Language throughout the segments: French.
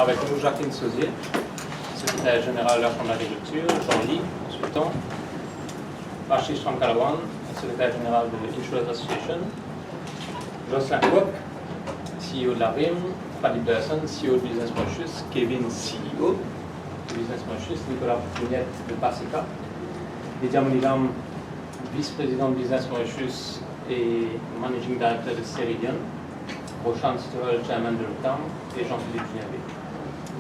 avec nous Jacqueline Sauzier, secrétaire générale de la Chambre d'agriculture, Jean-Ly, consultant, Ashish Ramkalawan, secrétaire général de Insurance Association, Jocelyn Coq, CEO de la RIM, Paddy Berson, CEO de Business Mauritius, Kevin, CEO de Business Mauritius, Nicolas Pougnette de PASECA, Lydia Monilam, vice-président de Business Mauritius et managing director de Ceridian, Roshan Sturl, chairman de l'OTAM, et Jean-Philippe Ginavé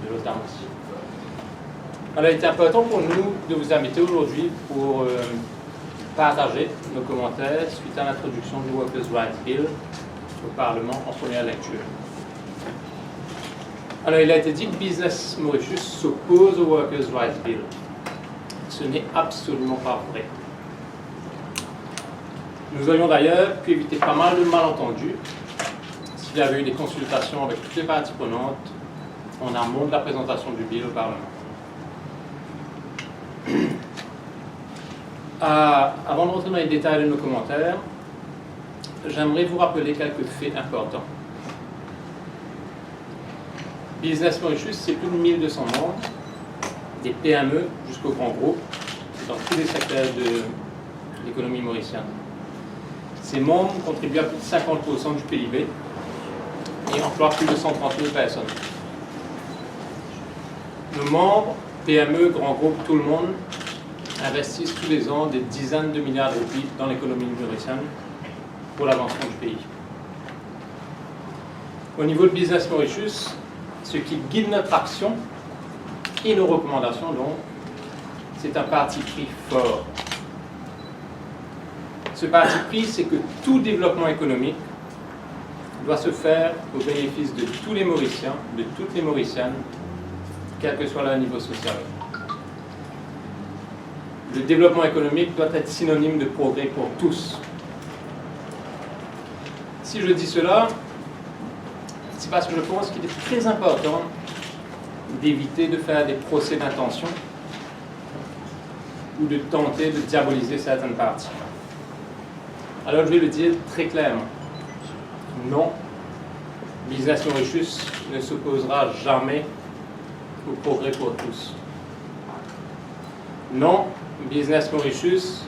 de l'OTAM aussi. Alors, il était important pour nous de vous inviter aujourd'hui pour partager nos commentaires suite à l'introduction du Workers' Rights Bill au Parlement en première lecture. Alors, il a été dit que Business Mauritius s'oppose au Workers' Rights Bill. Ce n'est absolument pas vrai. Nous aurions d'ailleurs pu éviter pas mal de malentendus s'il y avait eu des consultations avec toutes les parties prenantes en amont de la présentation du bill au Parlement. Avant de rentrer dans les détails de nos commentaires, j'aimerais vous rappeler quelques faits importants. Business Mauritius, c'est plus de 1200 membres, des PME jusqu'aux grands groupes, dans tous les secteurs de l'économie mauricienne. Ces membres contribuent à plus de 50% du PIB et emploient plus de 130 000 personnes. Nos membres, PME, grands groupes, tout le monde, investissent tous les ans des dizaines de milliards de roupies dans l'économie mauricienne pour l'avancement du pays. Au niveau de Business Mauritius, ce qui guide notre action et nos recommandations, donc, c'est un parti pris fort. Ce parti pris, c'est que tout développement économique doit se faire au bénéfice de tous les Mauriciens, de toutes les Mauriciennes, quel que soit leur niveau social. Le développement économique doit être synonyme de progrès pour tous. Si je dis cela, c'est parce que je pense qu'il est très important d'éviter de faire des procès d'intention ou de tenter de diaboliser certaines parties. Alors je vais le dire très clairement. Non, Business Mauritius ne s'opposera jamais au progrès pour tous. Non, Business Mauritius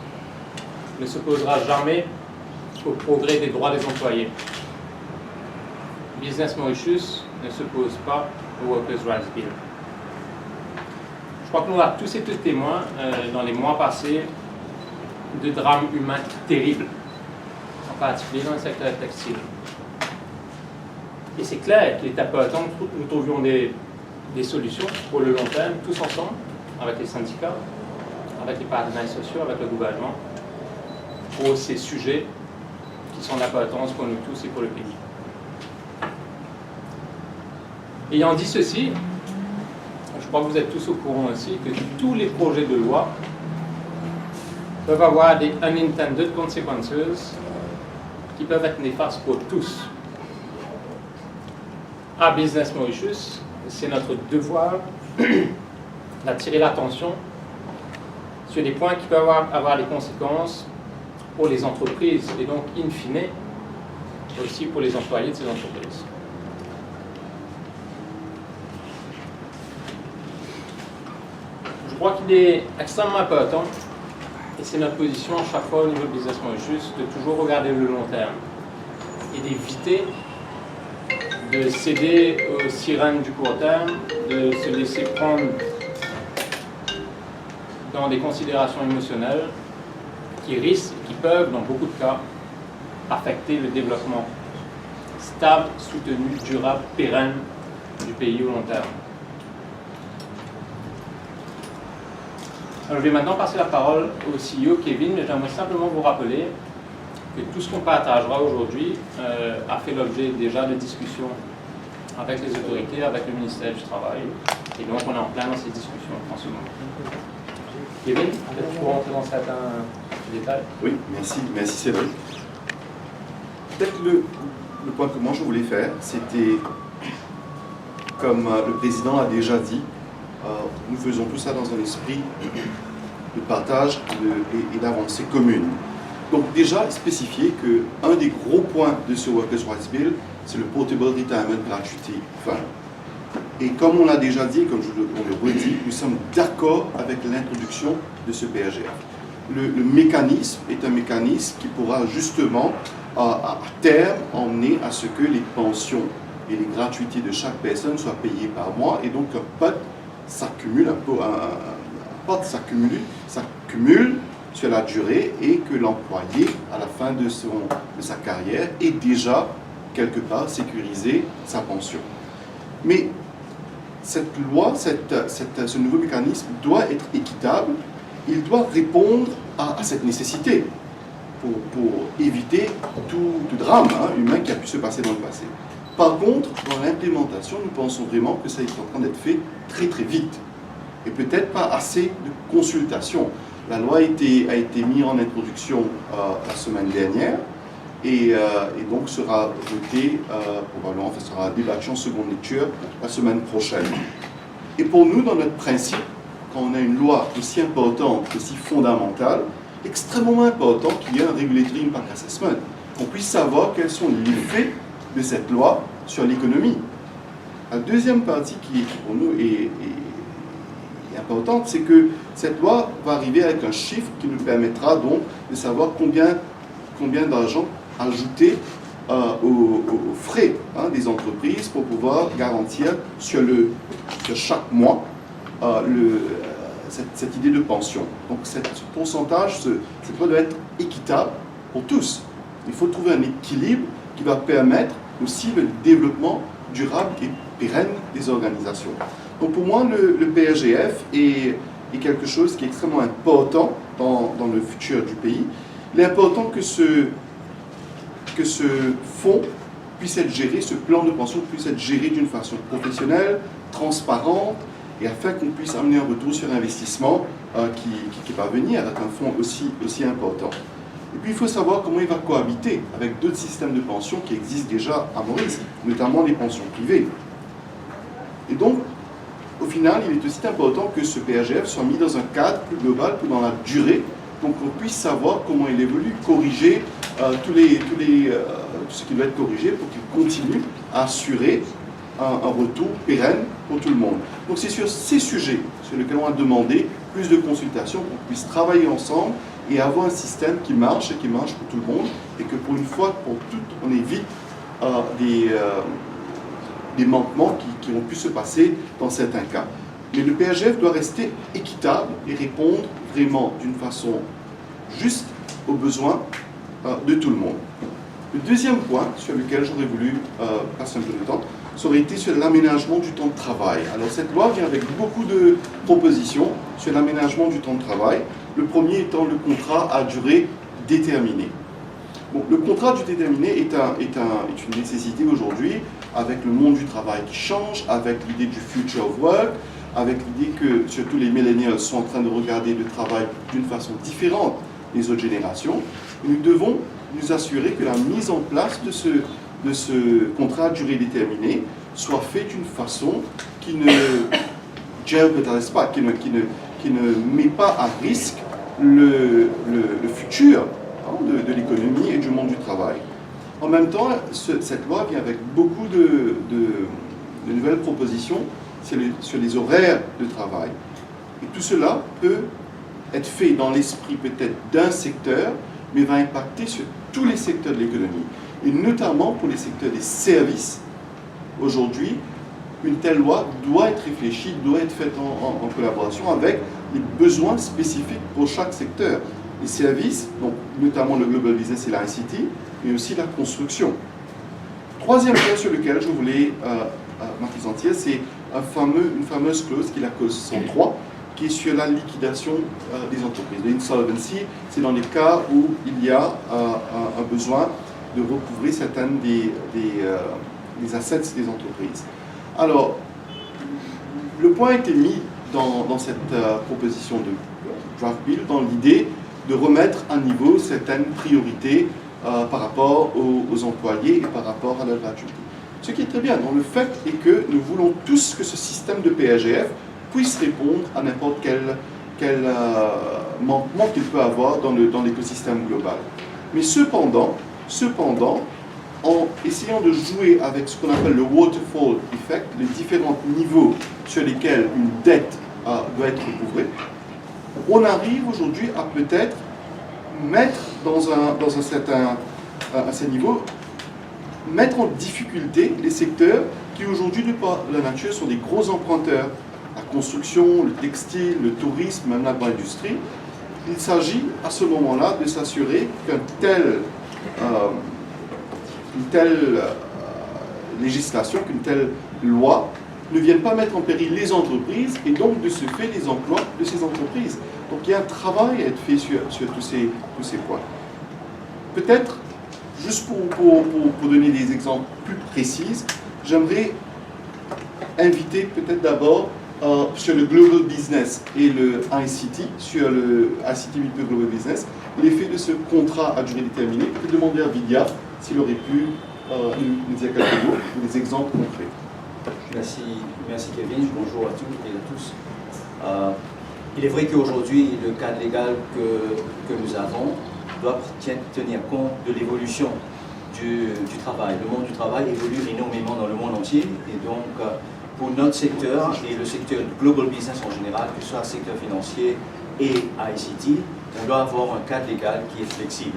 ne s'opposera jamais au progrès des droits des employés. Business Mauritius ne s'oppose pas au Workers' Rights Bill. Je crois que nous avons tous été témoins dans les mois passés de drames humains terribles, en particulier dans le secteur textile. Et c'est clair qu'il est important que nous trouvions des solutions pour le long terme, tous ensemble, avec les syndicats, avec les partenaires sociaux, avec le gouvernement, pour ces sujets qui sont d'importance pour nous tous et pour le pays. Ayant dit ceci, je crois que vous êtes tous au courant aussi que tous les projets de loi peuvent avoir des unintended consequences qui peuvent être néfastes pour tous. À Business Mauritius, c'est notre devoir d'attirer l'attention sur des points qui peuvent avoir des conséquences pour les entreprises et donc, in fine, aussi pour les employés de ces entreprises. Je crois qu'il est extrêmement important, et c'est notre position à chaque fois au niveau de Business Mauritius, de toujours regarder le long terme et d'éviter de céder aux sirènes du court terme, de se laisser prendre dans des considérations émotionnelles qui risquent, qui peuvent, dans beaucoup de cas, affecter le développement stable, soutenu, durable, pérenne du pays au long terme. Alors, je vais maintenant passer la parole au CEO Kevin, mais j'aimerais simplement vous rappeler que tout ce qu'on partagera aujourd'hui a fait l'objet déjà de discussions avec les autorités, avec le ministère du Travail, et donc on est en plein dans ces discussions en ce moment. Kevin, peut-être pour rentrer dans certains détails. Oui, merci Cédric. Peut-être le point que moi je voulais faire, c'était, comme le président l'a déjà dit, nous faisons tout ça dans un esprit de partage et d'avancée commune. Donc déjà spécifier qu'un des gros points de ce Workers' Rights Bill, c'est le Portable Retirement Gratuity Fund. Et comme on l'a déjà dit, comme on le redit, nous sommes d'accord avec l'introduction de ce PAGF. Le mécanisme est un mécanisme qui pourra justement, à terme, emmener à ce que les pensions et les gratuités de chaque personne soient payées par mois, et donc un pot s'accumule, s'accumule sur la durée, et que l'employé, à la fin de sa carrière, ait déjà quelque part sécurisé sa pension. Mais cette loi, ce nouveau mécanisme doit être équitable, il doit répondre à cette nécessité pour éviter tout drame humain qui a pu se passer dans le passé. Par contre, dans l'implémentation, nous pensons vraiment que ça est en train d'être fait très très vite et peut-être pas assez de consultation. La loi a été mise en introduction la semaine dernière et donc sera votée, probablement, sera débattue en seconde lecture la semaine prochaine. Et pour nous, dans notre principe, quand on a une loi aussi importante, aussi fondamentale, extrêmement important qu'il y ait un regulatory impact assessment, qu'on puisse savoir quels sont les effets de cette loi sur l'économie. La deuxième partie qui pour nous est importante, c'est que cette loi va arriver avec un chiffre qui nous permettra donc de savoir combien d'argent ajouter aux frais des entreprises pour pouvoir garantir sur chaque mois cette idée de pension. Donc ce pourcentage, cette loi doit être équitable pour tous. Il faut trouver un équilibre qui va permettre aussi le développement durable et pérenne des organisations. Donc pour moi, le PAGF est quelque chose qui est extrêmement important dans le futur du pays. Il est important que ce fonds puisse être géré, ce plan de pension puisse être géré d'une façon professionnelle, transparente, et afin qu'on puisse amener un retour sur investissement qui va venir avec un fonds aussi important. Et puis il faut savoir comment il va cohabiter avec d'autres systèmes de pension qui existent déjà à Maurice, notamment les pensions privées. Et donc, au final, il est aussi important que ce PAGF soit mis dans un cadre plus global, plus dans la durée, donc qu'on puisse savoir comment il évolue, corriger tout ce qui doit être corrigé pour qu'il continue à assurer un retour pérenne pour tout le monde. Donc c'est sur ces sujets sur lesquels on a demandé plus de consultations pour qu'on puisse travailler ensemble et avoir un système qui marche et qui marche pour tout le monde, et que pour une fois, pour toutes, on évite des manquements qui ont pu se passer dans certains cas. Mais le PAGF doit rester équitable et répondre vraiment d'une façon juste aux besoins de tout le monde. Le deuxième point sur lequel j'aurais voulu passer un peu de temps, ça aurait été sur l'aménagement du temps de travail. Alors cette loi vient avec beaucoup de propositions sur l'aménagement du temps de travail. Le premier étant le contrat à durée déterminée. Bon, le contrat à durée déterminée est une nécessité aujourd'hui, avec le monde du travail qui change, avec l'idée du future of work, avec l'idée que surtout les millennials sont en train de regarder le travail d'une façon différente des autres générations. Nous devons nous assurer que la mise en place de ce contrat à durée déterminée soit faite d'une façon qui ne jeopardise pas, qui ne met pas à risque le futur de l'économie et du monde du travail. En même temps, cette loi vient avec beaucoup de nouvelles propositions sur les horaires de travail. Et tout cela peut être fait dans l'esprit peut-être d'un secteur, mais va impacter sur tous les secteurs de l'économie, et notamment pour les secteurs des services. Aujourd'hui, une telle loi doit être réfléchie, doit être faite en collaboration avec les besoins spécifiques pour chaque secteur. Les services, donc notamment le Global Business et la ICT, mais aussi la construction. Troisième point sur lequel je voulais m'appesantir, c'est une fameuse clause qui est la clause 103, qui est sur la liquidation des entreprises. L'insolvency, c'est dans les cas où il y a un besoin de recouvrer certaines des assets des entreprises. Alors, le point a été mis dans cette proposition de draft bill dans l'idée de remettre à niveau certaines priorités par rapport aux employés et par rapport à la gratuité. Ce qui est très bien. Donc, le fait est que nous voulons tous que ce système de PAGF puisse répondre à n'importe quel manquement qu'il peut avoir dans l'écosystème global. Mais cependant, en essayant de jouer avec ce qu'on appelle le waterfall effect, les différents niveaux sur lesquels une dette doit être recouvrée, on arrive aujourd'hui à peut-être mettre dans un certain niveau, mettre en difficulté les secteurs qui aujourd'hui, de par la nature, sont des gros emprunteurs. La construction, le textile, le tourisme, même l'agro-industrie. Il s'agit à ce moment-là de s'assurer qu'une telle législation, qu'une telle loi ne vienne pas mettre en péril les entreprises et donc de ce fait les emplois de ces entreprises. Donc il y a un travail à être fait sur tous ces points. Peut-être, juste pour donner des exemples plus précis, j'aimerais inviter peut-être d'abord sur le Global Business et le ICT, sur le ICT with the Global Business, l'effet de ce contrat à durée déterminée. Je vais demander à Vidya s'il aurait pu nous dire quelques mots ou des exemples concrets. Merci Kevin, bonjour à toutes et à tous. Il est vrai qu'aujourd'hui, le cadre légal que nous avons doit tenir compte de l'évolution du travail. Le monde du travail évolue énormément dans le monde entier et donc pour notre secteur et le secteur du global business en général, que ce soit le secteur financier et ICT, on doit avoir un cadre légal qui est flexible.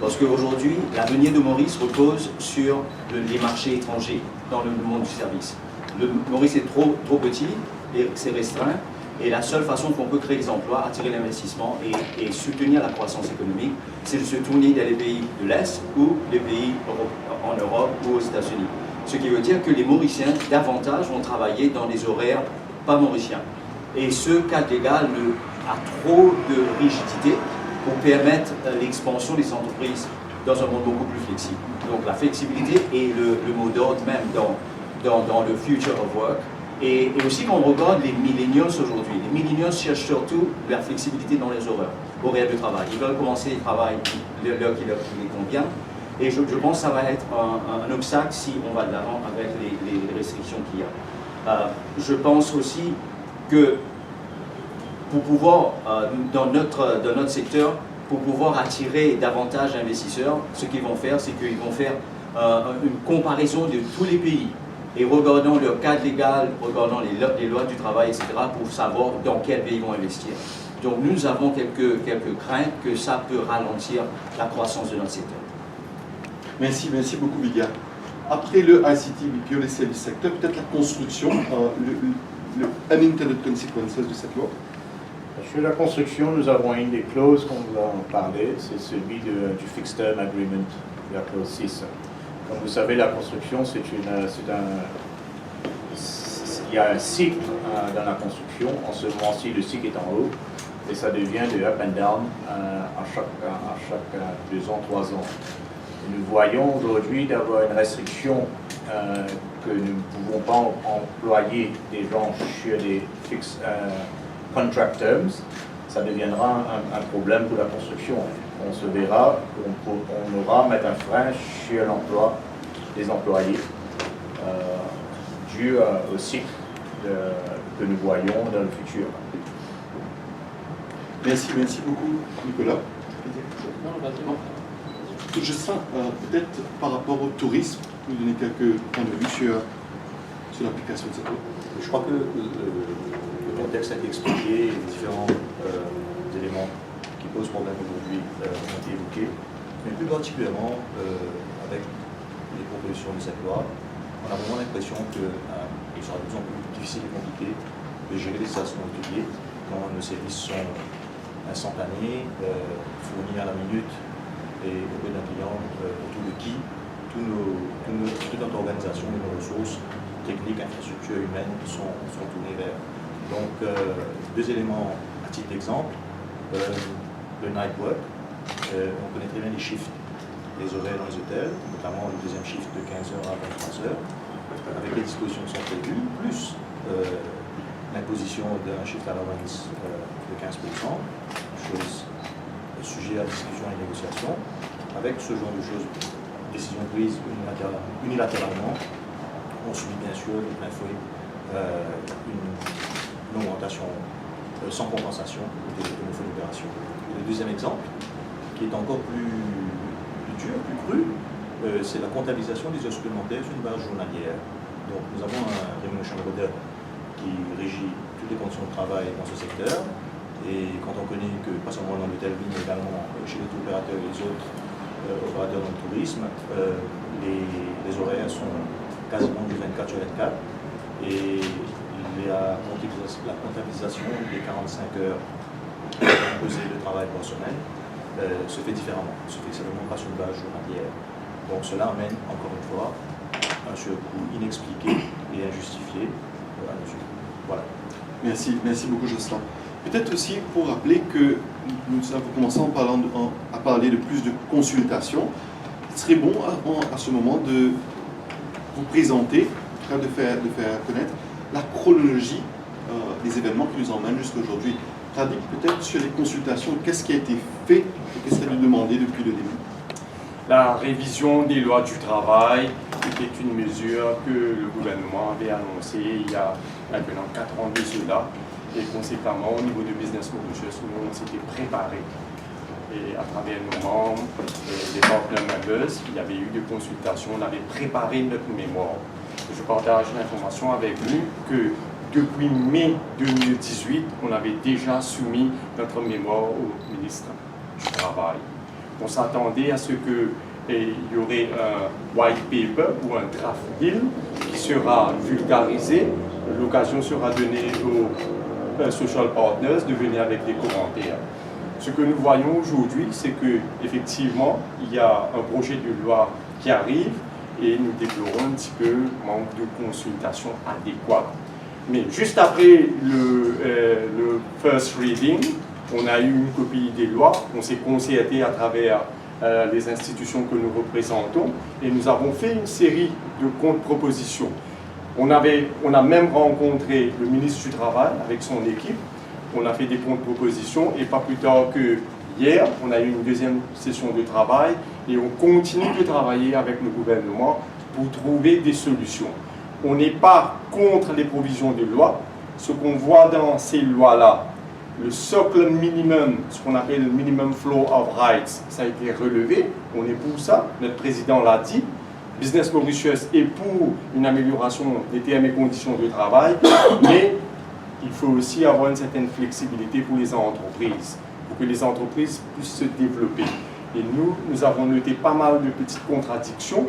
Parce qu'aujourd'hui, l'avenir de Maurice repose sur les marchés étrangers dans le monde du service. Maurice est trop petit, c'est restreint, et la seule façon qu'on peut créer des emplois, attirer l'investissement et soutenir la croissance économique, c'est de se tourner vers les pays de l'Est ou les pays en Europe ou aux États-Unis. Ce qui veut dire que les Mauriciens, davantage, vont travailler dans des horaires pas mauriciens. Et ce cadre légal a trop de rigidité pour permettre l'expansion des entreprises dans un monde beaucoup plus flexible. Donc la flexibilité est le mot d'ordre même dans le future of work. Et aussi quand on regarde les millennials aujourd'hui, les millennials cherchent surtout la flexibilité dans les horaires de travail. Ils veulent commencer le travail l'heure qui les convient. Et je pense que ça va être un obstacle si on va de l'avant avec les restrictions qu'il y a. Je pense aussi que pour pouvoir, dans notre secteur, pour pouvoir attirer davantage d'investisseurs, ce qu'ils vont faire, c'est qu'ils vont faire une comparaison de tous les pays et regardant leur cadre légal, regardant les lois du travail, etc., pour savoir dans quel pays ils vont investir. Donc nous avons quelques craintes que ça peut ralentir la croissance de notre secteur. Merci beaucoup Vidya. Après le ICT, BPO, les services secteurs, peut-être la construction, le unintended consequences de cette loi. Sur la construction, nous avons une des clauses qu'on vous a parlé, c'est celui du Fixed Term Agreement, la clause 6. Comme vous savez, la construction, il y a un cycle dans la construction. En ce moment-ci, le cycle est en haut et ça devient de up and down à chaque 2 ans, 3 ans. Et nous voyons aujourd'hui d'avoir une restriction que nous ne pouvons pas employer des gens sur des fixed contract terms. Ça deviendra un problème pour la construction. On se verra, on aura à mettre un frein sur l'emploi des employés dû au cycle que nous voyons dans le futur. Merci beaucoup Nicolas. Non, vas-y. Je sens peut-être par rapport au tourisme, vous donner quelques points de vue sur l'application de cette loi. Je crois que le contexte a été expliqué, les différents éléments qui posent problème aujourd'hui ont été évoqués, mais plus particulièrement avec les propositions de cette loi, on a vraiment l'impression qu'il sera de plus en plus difficile et compliqué de gérer les stations hôteliers quand nos services sont instantanés, fournis à la minute et auprès d'un client autour de qui toute notre organisation et nos ressources techniques, infrastructures humaines sont tournées vers. Donc, 2 éléments à titre d'exemple. Le night work, on connaît très bien les shifts, les horaires dans les hôtels, notamment le deuxième shift de 15h à 23h, avec les dispositions qui sont prévues, plus l'imposition d'un shift allowance de 15%, chose sujet à discussion et négociation. Avec ce genre de choses, décision prise unilatéralement, on subit bien sûr de plein fouet une augmentation sans compensation de nos fonds d'opération. Le deuxième exemple, qui est encore plus dur, plus cru, c'est la comptabilisation des heures supplémentaires sur une base journalière. Donc nous avons un Remuneration Model qui régit toutes les conditions de travail dans ce secteur. Et quand on connaît que, pas seulement dans l'hôtel, mais également chez les opérateurs et les autres opérateurs dans le tourisme, les horaires sont quasiment du 24 sur 24. Et la comptabilisation des 45 heures pesées de travail par semaine se fait différemment, se fait certainement pas sur une base journalière. Donc cela amène encore une fois un surcoût inexpliqué et injustifié à nos yeux. Voilà. Merci beaucoup Jocelyn. Peut-être aussi pour rappeler que nous avons commencé à parler de plus de consultations. Il serait bon à ce moment de vous présenter, de faire connaître la chronologie des événements qui nous emmènent jusqu'à aujourd'hui. Traduit peut-être sur les consultations, qu'est-ce qui a été fait et qu'est-ce qui a été demandé depuis le début? La révision des lois du travail était une mesure que le gouvernement avait annoncée il y a maintenant 4 ans de cela. Et conséquemment, au niveau de Business Mauritius, nous, on s'était préparés. Et à travers nos membres, les partner members, il y avait eu des consultations, on avait préparé notre mémoire. Je partage l'information avec vous que depuis mai 2018, on avait déjà soumis notre mémoire au ministre du Travail. On s'attendait à ce qu'il y aurait un white paper ou un draft bill qui sera vulgarisé. L'occasion sera donnée aux social partners de venir avec des commentaires. Ce que nous voyons aujourd'hui, c'est qu'effectivement, il y a un projet de loi qui arrive et nous déplorons un petit peu le manque de consultation adéquate. Mais juste après le first reading, on a eu une copie des lois, on s'est concerté à travers les institutions que nous représentons et nous avons fait une série de contre-propositions. On a même rencontré le ministre du Travail avec son équipe, on a fait des contre-propositions et pas plus tard que hier, on a eu une deuxième session de travail et on continue de travailler avec le gouvernement pour trouver des solutions. On n'est pas contre les provisions de loi, ce qu'on voit dans ces lois-là, le socle minimum, ce qu'on appelle le minimum floor of rights, ça a été relevé, on est pour ça, notre président l'a dit. Business Mauritius est pour une amélioration des termes et conditions de travail, mais il faut aussi avoir une certaine flexibilité pour les entreprises, pour que les entreprises puissent se développer. Et nous avons noté pas mal de petites contradictions,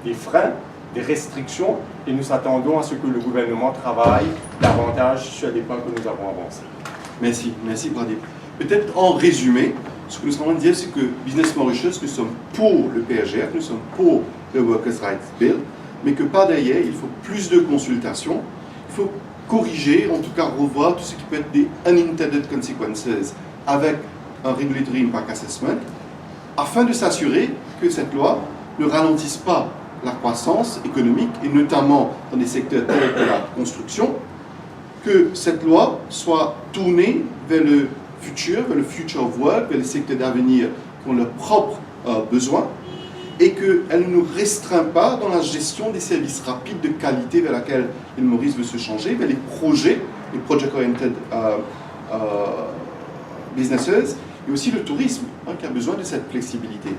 des freins, des restrictions, et nous attendons à ce que le gouvernement travaille davantage sur les points que nous avons avancés. Merci Pradip. Peut-être en résumé, ce que nous sommes en train de dire, c'est que Business Mauritius, nous sommes pour le PRGR, nous sommes pour le Workers' Rights Bill, mais que par derrière, il faut plus de consultations, il faut corriger, en tout cas revoir tout ce qui peut être des unintended consequences avec un Regulatory Impact Assessment, afin de s'assurer que cette loi ne ralentisse pas la croissance économique, et notamment dans des secteurs tels que la construction, que cette loi soit tournée vers le futur of work, vers les secteurs d'avenir qui ont leurs propres besoins, et qu'elle ne nous restreint pas dans la gestion des services rapides de qualité vers laquelle l'île Maurice veut se changer, vers les projets, les project-oriented businesses, et aussi le tourisme, qui a besoin de cette flexibilité.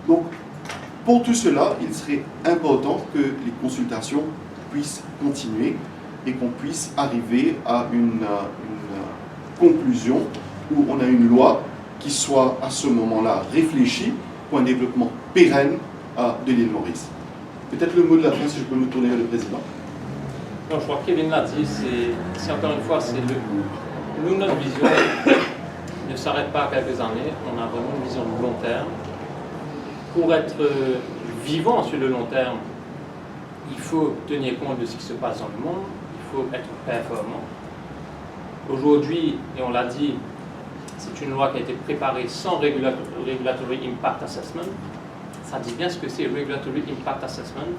Donc, pour tout cela, il serait important que les consultations puissent continuer et qu'on puisse arriver à une conclusion où on a une loi qui soit à ce moment-là réfléchie pour un développement pérenne de l'île Maurice. Peut-être le mot de la fin, si je peux me tourner vers le président. Non, je crois que Kevin l'a dit, c'est encore une fois, nous, notre vision ne s'arrête pas à quelques années, on a vraiment une vision de long terme. Pour être vivant sur le long terme, il faut tenir compte de ce qui se passe dans le monde, il faut être performant. Aujourd'hui, et on l'a dit, c'est une loi qui a été préparée sans Regulatory Impact Assessment. Ça dit bien ce que c'est Regulatory Impact Assessment.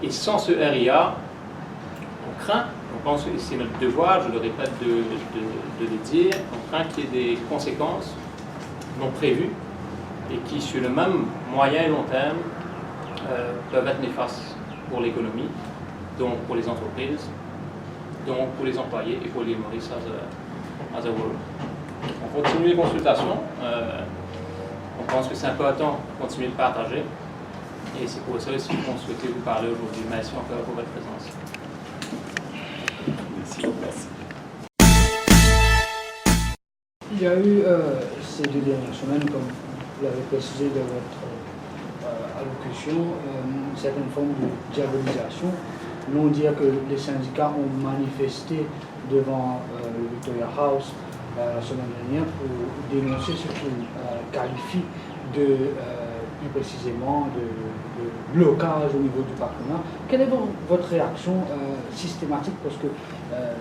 Et sans ce RIA, on craint, on pense que c'est notre devoir, je le répète, de le dire, on craint qu'il y ait des conséquences non prévues et qui, sur le même moyen et long terme, peuvent être néfastes pour l'économie, donc pour les entreprises, donc pour les employés et pour l'île Maurice as a whole. On continue les consultations. On pense que c'est important de continuer de partager. Et c'est pour ça aussi qu'on souhaitait vous parler aujourd'hui. Merci encore pour votre présence. Merci. Il y a eu ces 2 dernières semaines, comme vous l'avez précisé dans votre allocution, une certaine forme de diabolisation. Non dire que les syndicats ont manifesté devant le Victoria House la semaine dernière pour dénoncer ce qu'ils qualifient de, plus précisément, de blocage au niveau du patronat. Quelle est votre réaction systématique? Parce que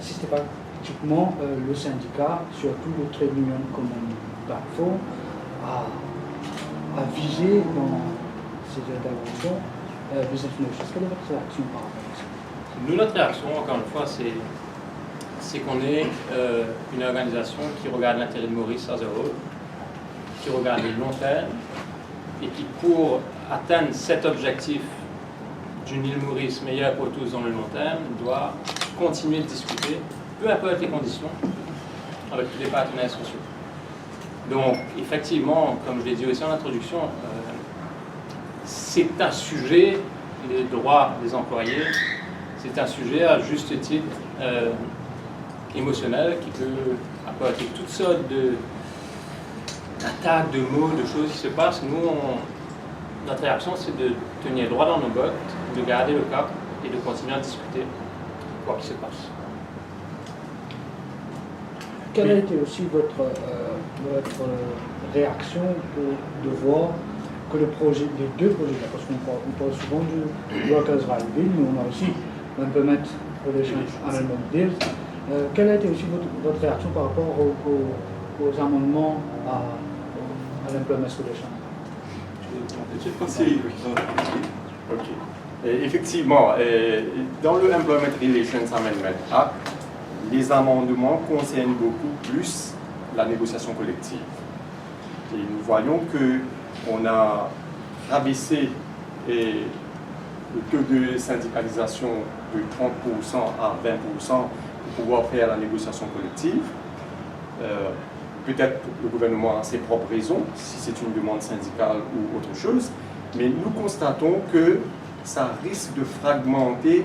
systématiquement, le syndicat, surtout le Trade Union Common Platform, a visé dans ces interventions Business Motions. Quelle est votre réaction par rapport à ça? Nous, notre réaction, encore une fois, c'est qu'on est une organisation qui regarde l'intérêt de Maurice as a whole, qui regarde le long terme, et qui, pour atteindre cet objectif d'une île Maurice meilleure pour tous dans le long terme, doit continuer de discuter, peu importe les conditions, avec tous les partenaires sociaux. Donc, effectivement, comme je l'ai dit aussi en introduction, c'est un sujet, les droits des employés, c'est un sujet à juste titre émotionnel qui peut apporter toutes sortes d'attaques, de mots, de choses qui se passent. Nous, notre réaction, c'est de tenir droit dans nos bottes, de garder le cap et de continuer à discuter quoi qu'il se passe. Quelle a été aussi votre réaction de voir que les 2 projets, parce qu'on parle souvent du Workers' Right Bill, mais on a aussi l'Employment Relations Amendment Bill. Quelle a été aussi votre réaction par rapport aux amendements à l'Employment Relations? Ok. Et effectivement, dans le Employment Relations Amendment Act, les amendements concernent beaucoup plus la négociation collective. Et nous voyons qu'on a rabaissé le taux de syndicalisation de 30% à 20% pour pouvoir faire la négociation collective. Peut-être le gouvernement a ses propres raisons, si c'est une demande syndicale ou autre chose, mais nous constatons que ça risque de fragmenter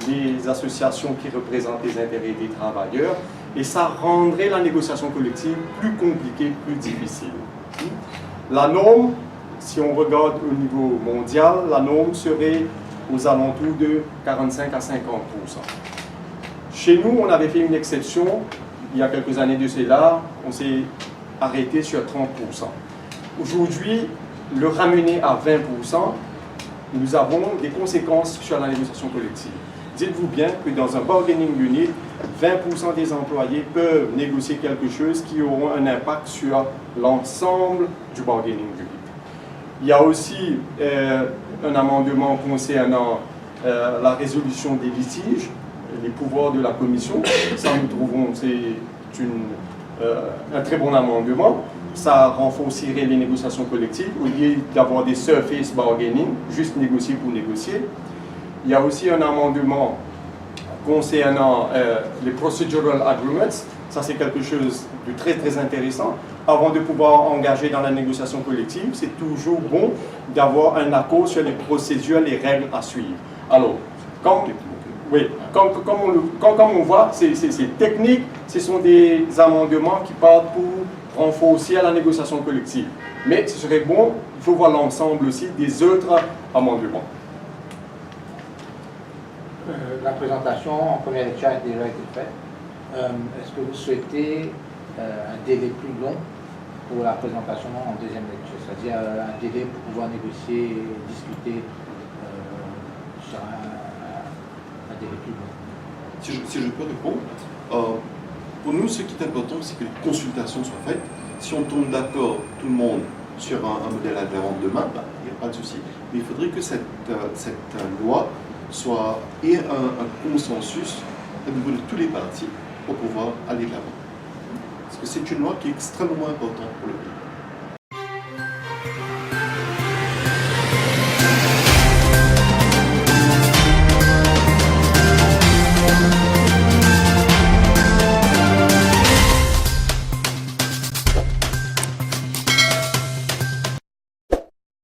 les associations qui représentent les intérêts des travailleurs et ça rendrait la négociation collective plus compliquée, plus difficile. La norme, si on regarde au niveau mondial, la norme serait aux alentours de 45 à 50%. Chez nous, on avait fait une exception, il y a quelques années de cela, on s'est arrêté sur 30%. Aujourd'hui, le ramener à 20%, nous avons des conséquences sur la négociation collective. Dites-vous bien que dans un bargaining unit, 20% des employés peuvent négocier quelque chose qui aura un impact sur l'ensemble du bargaining unit. Il y a aussi un amendement concernant la résolution des litiges, les pouvoirs de la commission. Ça, nous trouvons, c'est un très bon amendement. Ça renforcerait les négociations collectives au lieu d'avoir des surface bargaining, juste négocier pour négocier. Il y a aussi un amendement concernant les procedural agreements. Ça, c'est quelque chose de très, très intéressant. Avant de pouvoir engager dans la négociation collective, c'est toujours bon d'avoir un accord sur les procédures, les règles à suivre. Alors, comme on voit, c'est technique, ce sont des amendements qui partent pour renforcer la négociation collective. Mais ce serait bon, il faut voir l'ensemble aussi des autres amendements. La présentation en première lecture a déjà été faite. Est-ce que vous souhaitez un délai plus long pour la présentation en deuxième lecture, c'est-à-dire un délai pour pouvoir négocier et discuter sur un délai plus long? Si je peux répondre, pour nous, ce qui est important, c'est que les consultations soient faites. Si on tombe d'accord, tout le monde, sur un modèle agréable demain, il n'y a pas de souci. Mais il faudrait que cette loi soit un consensus au niveau de tous les partis pour pouvoir aller de l'avant. Parce que c'est une loi qui est extrêmement importante pour le pays.